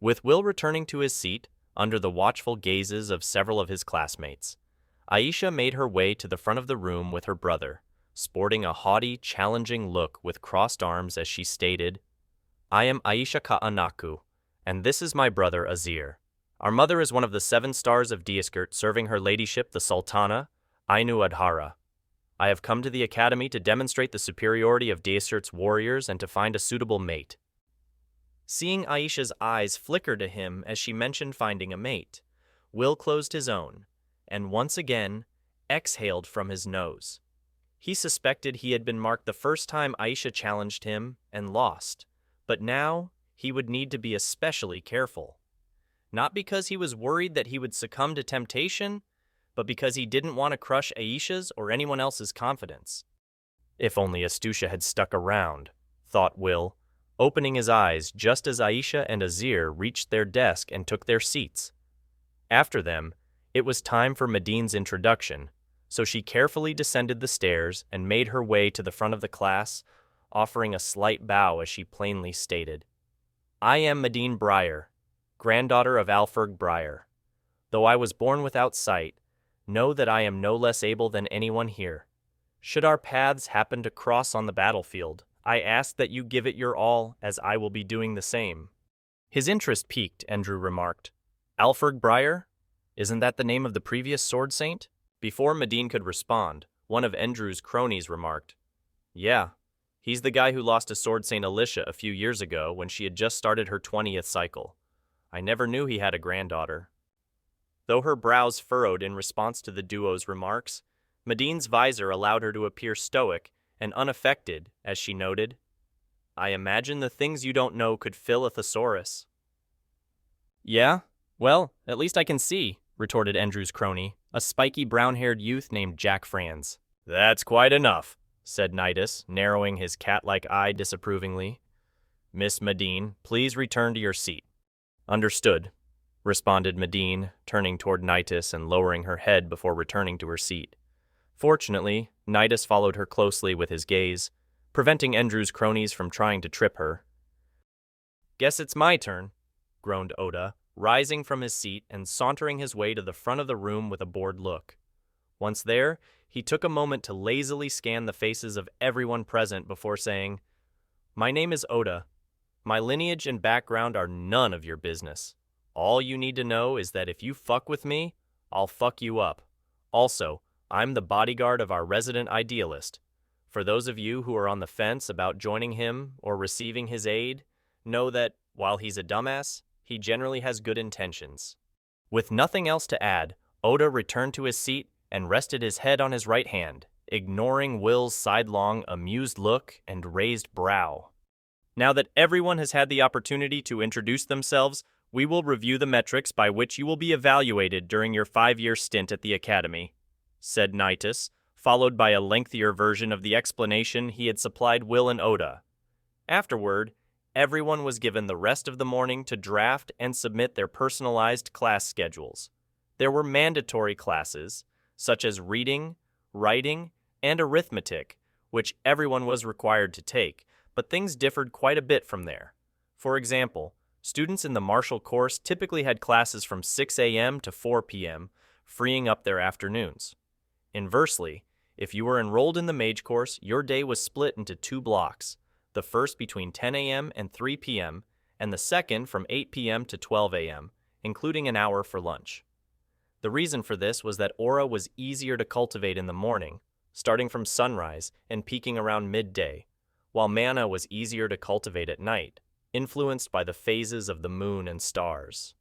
With Will returning to his seat, under the watchful gazes of several of his classmates, Aisha made her way to the front of the room with her brother, sporting a haughty, challenging look with crossed arms as she stated, "I am Aisha Ka'anaku, and this is my brother Azir. Our mother is one of the 7 stars of Diaskert serving her ladyship the Sultana, Ainu Adhara. I have come to the academy to demonstrate the superiority of Diaskert's warriors and to find a suitable mate." Seeing Aisha's eyes flicker to him as she mentioned finding a mate, Will closed his own, and once again, exhaled from his nose. He suspected he had been marked the first time Aisha challenged him and lost, but now he would need to be especially careful. Not because he was worried that he would succumb to temptation, but because he didn't want to crush Aisha's or anyone else's confidence. If only Astucia had stuck around, thought Will, opening his eyes just as Aisha and Azir reached their desk and took their seats. After them, it was time for Madine's introduction, so she carefully descended the stairs and made her way to the front of the class, offering a slight bow as she plainly stated, "I am Madine Breyer, granddaughter of Alferg Breyer. Though I was born without sight, know that I am no less able than anyone here. Should our paths happen to cross on the battlefield, I ask that you give it your all, as I will be doing the same." His interest piqued, Endrew remarked. "Alferg Breyer? Isn't that the name of the previous sword saint?" Before Madine could respond, one of Endrew's cronies remarked, "Yeah, he's the guy who lost to sword saint Alicia a few years ago when she had just started her 20th cycle. I never knew he had a granddaughter." Though her brows furrowed in response to the duo's remarks, Madine's visor allowed her to appear stoic and unaffected as she noted, "I imagine the things you don't know could fill a thesaurus." "Yeah? Well, at least I can see," retorted Endrew's crony, a spiky brown-haired youth named Jack Franz. "That's quite enough," said Nidus, narrowing his cat-like eye disapprovingly. "Miss Madine, please return to your seat." "Understood," responded Madine, turning toward Nidus and lowering her head before returning to her seat. Fortunately, Nidus followed her closely with his gaze, preventing Endrew's cronies from trying to trip her. "Guess it's my turn," groaned Oda, rising from his seat and sauntering his way to the front of the room with a bored look. Once there, he took a moment to lazily scan the faces of everyone present before saying, "My name is Oda. My lineage and background are none of your business. All you need to know is that if you fuck with me, I'll fuck you up. Also, I'm the bodyguard of our resident idealist. For those of you who are on the fence about joining him or receiving his aid, know that, while he's a dumbass, he generally has good intentions." With nothing else to add, Oda returned to his seat and rested his head on his right hand, ignoring Will's sidelong, amused look and raised brow. "Now that everyone has had the opportunity to introduce themselves, we will review the metrics by which you will be evaluated during your 5-year stint at the Academy," said Nidus, followed by a lengthier version of the explanation he had supplied Will and Oda. Afterward, everyone was given the rest of the morning to draft and submit their personalized class schedules. There were mandatory classes, such as reading, writing, and arithmetic, which everyone was required to take, but things differed quite a bit from there. For example, students in the martial course typically had classes from 6 a.m. to 4 p.m., freeing up their afternoons. Inversely, if you were enrolled in the mage course, your day was split into 2 blocks, the first between 10 a.m. and 3 p.m., and the second from 8 p.m. to 12 a.m., including an hour for lunch. The reason for this was that aura was easier to cultivate in the morning, starting from sunrise and peaking around midday, while mana was easier to cultivate at night, influenced by the phases of the moon and stars.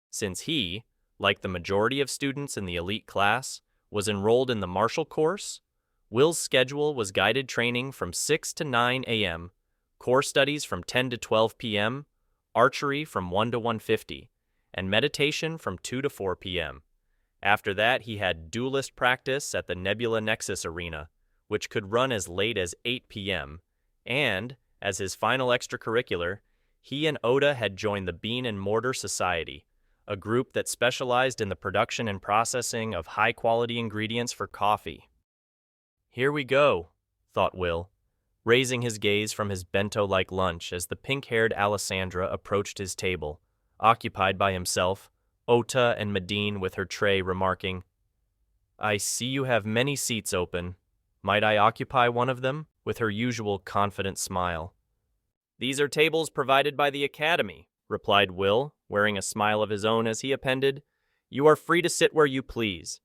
Since he, like the majority of students in the elite class, was enrolled in the martial course, Will's schedule was guided training from 6 to 9 a.m., core studies from 10 to 12 p.m., archery from 1 to 1:50, and meditation from 2 to 4 p.m. After that, he had duelist practice at the Nebula Nexus Arena, which could run as late as 8 p.m., and, as his final extracurricular, he and Oda had joined the Bean and Mortar Society, a group that specialized in the production and processing of high-quality ingredients for coffee. "Here we go," thought Will, raising his gaze from his bento-like lunch as the pink-haired Alessandra approached his table, occupied by himself, Ota and Medine with her tray remarking, "I see you have many seats open. Might I occupy one of them?" with her usual confident smile. "These are tables provided by the Academy," replied Will, wearing a smile of his own as he appended, "You are free to sit where you please.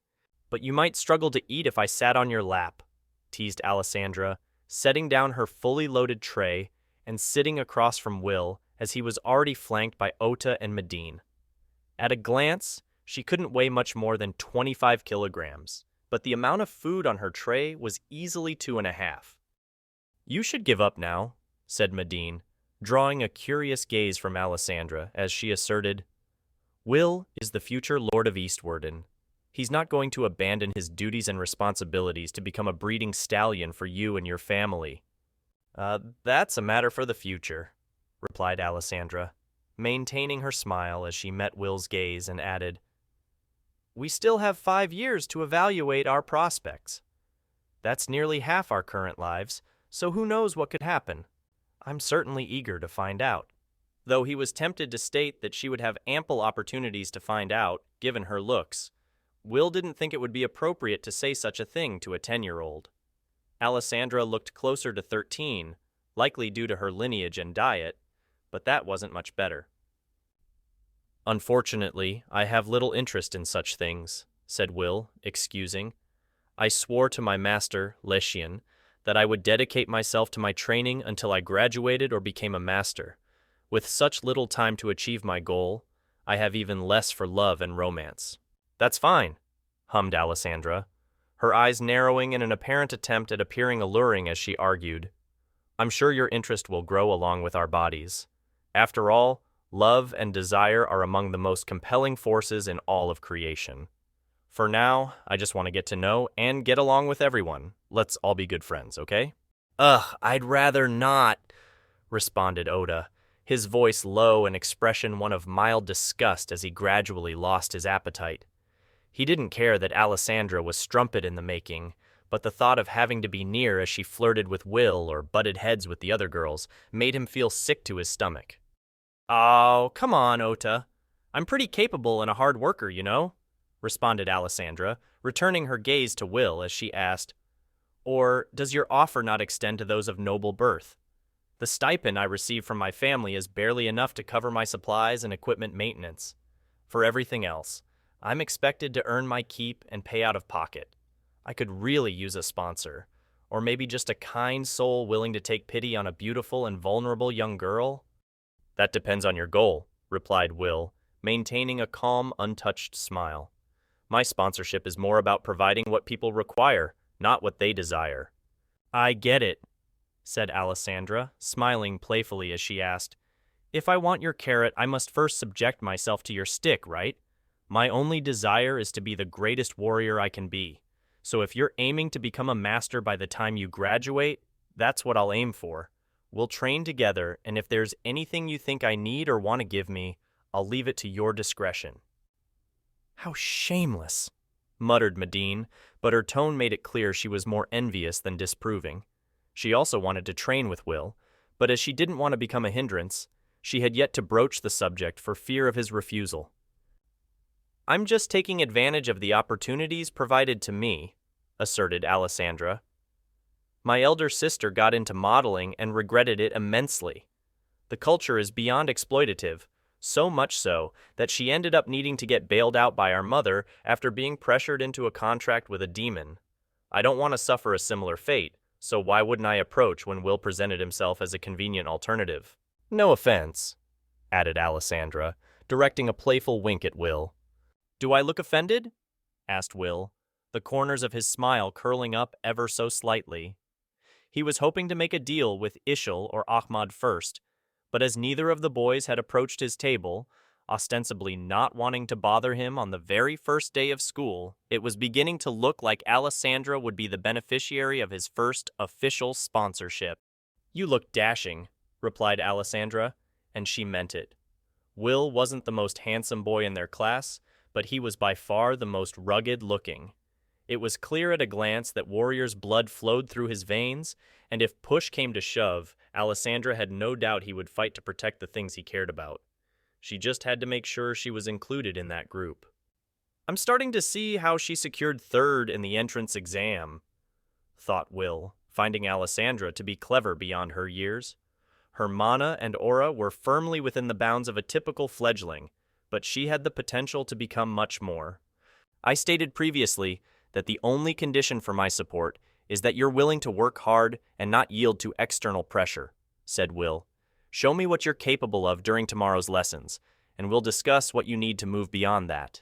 But you might struggle to eat if I sat on your lap," teased Alessandra, setting down her fully loaded tray and sitting across from Will as he was already flanked by Ota and Medine. At a glance, she couldn't weigh much more than 25 kilograms, but the amount of food on her tray was easily 2.5. "You should give up now," said Medine, drawing a curious gaze from Alessandra as she asserted, "Will is the future Lord of Eastwarden. He's not going to abandon his duties and responsibilities to become a breeding stallion for you and your family." That's a matter for the future," replied Alessandra, maintaining her smile as she met Will's gaze and added, "We still have 5 years to evaluate our prospects. That's nearly half our current lives, so who knows what could happen? I'm certainly eager to find out." Though he was tempted to state that she would have ample opportunities to find out, given her looks, Will didn't think it would be appropriate to say such a thing to a 10-year-old. Alessandra looked closer to 13, likely due to her lineage and diet, but that wasn't much better. "Unfortunately, I have little interest in such things," said Will, excusing. "I swore to my master, Leshian, that I would dedicate myself to my training until I graduated or became a master. With such little time to achieve my goal, I have even less for love and romance." "That's fine," hummed Alessandra, her eyes narrowing in an apparent attempt at appearing alluring as she argued, "I'm sure your interest will grow along with our bodies. After all, love and desire are among the most compelling forces in all of creation. For now, I just want to get to know and get along with everyone. Let's all be good friends, okay?" "Ugh, I'd rather not," responded Oda, his voice low and expression one of mild disgust as he gradually lost his appetite. He didn't care that Alessandra was strumpet in the making, but the thought of having to be near as she flirted with Will or butted heads with the other girls made him feel sick to his stomach. "Oh, come on, Ota. I'm pretty capable and a hard worker, you know," responded Alessandra, returning her gaze to Will as she asked, "Or does your offer not extend to those of noble birth? The stipend I receive from my family is barely enough to cover my supplies and equipment maintenance. For everything else, I'm expected to earn my keep and pay out of pocket. I could really use a sponsor, or maybe just a kind soul willing to take pity on a beautiful and vulnerable young girl." "That depends on your goal," replied Will, maintaining a calm, untouched smile. "My sponsorship is more about providing what people require, not what they desire." "I get it," said Alessandra, smiling playfully as she asked, "If I want your carrot, I must first subject myself to your stick, right? My only desire is to be the greatest warrior I can be. So if you're aiming to become a master by the time you graduate, that's what I'll aim for. We'll train together, and if there's anything you think I need or want to give me, I'll leave it to your discretion." "How shameless," muttered Medine, but her tone made it clear she was more envious than disapproving. She also wanted to train with Will, but as she didn't want to become a hindrance, she had yet to broach the subject for fear of his refusal. "I'm just taking advantage of the opportunities provided to me," asserted Alessandra. "My elder sister got into modeling and regretted it immensely. The culture is beyond exploitative, so much so that she ended up needing to get bailed out by our mother after being pressured into a contract with a demon. I don't want to suffer a similar fate, so why wouldn't I approach when Will presented himself as a convenient alternative? No offense," added Alessandra, directing a playful wink at Will. "Do I look offended?" asked Will, the corners of his smile curling up ever so slightly. He was hoping to make a deal with Ishal or Ahmad first, but as neither of the boys had approached his table, ostensibly not wanting to bother him on the very first day of school, it was beginning to look like Alessandra would be the beneficiary of his first official sponsorship. "You look dashing," replied Alessandra, and she meant it. Will wasn't the most handsome boy in their class, but he was by far the most rugged-looking. It was clear at a glance that Warrior's blood flowed through his veins, and if push came to shove, Alessandra had no doubt he would fight to protect the things he cared about. She just had to make sure she was included in that group. I'm starting to see how she secured third in the entrance exam, thought Will, finding Alessandra to be clever beyond her years. Her mana and aura were firmly within the bounds of a typical fledgling, but she had the potential to become much more. I stated previously that the only condition for my support is that you're willing to work hard and not yield to external pressure, said Will. Show me what you're capable of during tomorrow's lessons, and we'll discuss what you need to move beyond that.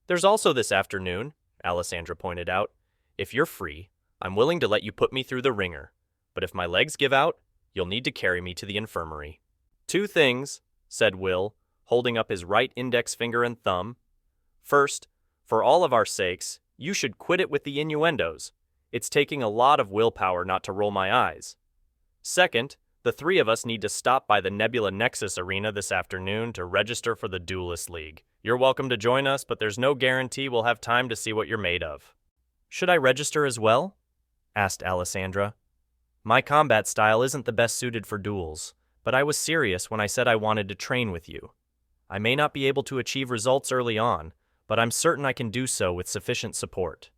There's also this afternoon, Alessandra pointed out. If you're free, I'm willing to let you put me through the ringer, but if my legs give out, you'll need to carry me to the infirmary. 2 things, said Will, holding up his right index finger and thumb. First, for all of our sakes, you should quit it with the innuendos. It's taking a lot of willpower not to roll my eyes. Second, the 3 of us need to stop by the Nebula Nexus Arena this afternoon to register for the Duelist League. You're welcome to join us, but there's no guarantee we'll have time to see what you're made of. Should I register as well? Asked Alessandra. My combat style isn't the best suited for duels, but I was serious when I said I wanted to train with you. I may not be able to achieve results early on, but I'm certain I can do so with sufficient support.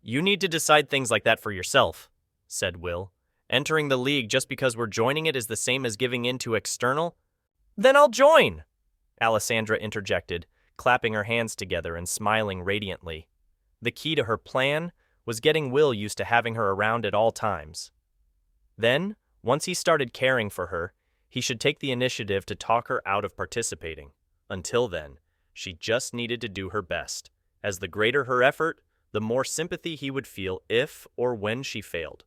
You need to decide things like that for yourself, said Will. Entering the league just because we're joining it is the same as giving in to external? Then I'll join, Alessandra interjected, clapping her hands together and smiling radiantly. The key to her plan was getting Will used to having her around at all times. Then, once he started caring for her, he should take the initiative to talk her out of participating. Until then, she just needed to do her best. As the greater her effort, the more sympathy he would feel if or when she failed.